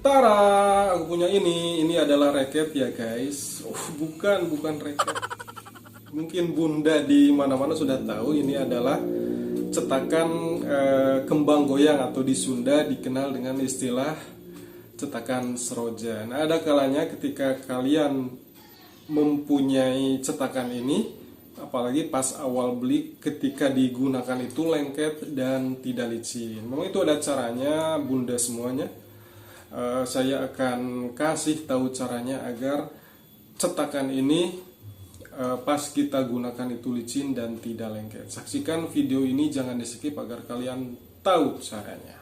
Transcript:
Tara, aku punya ini adalah raket ya guys. Oh, bukan raket. Mungkin bunda di mana-mana sudah tahu ini adalah cetakan kembang goyang atau di Sunda dikenal dengan istilah cetakan seroja. Nah, ada kalanya ketika kalian mempunyai cetakan ini, apalagi pas awal beli, ketika digunakan itu lengket dan tidak licin. Memang itu ada caranya bunda semuanya. Saya akan kasih tahu caranya agar cetakan ini pas kita gunakan itu licin dan tidak lengket. Saksikan video ini, jangan di skip agar kalian tahu caranya.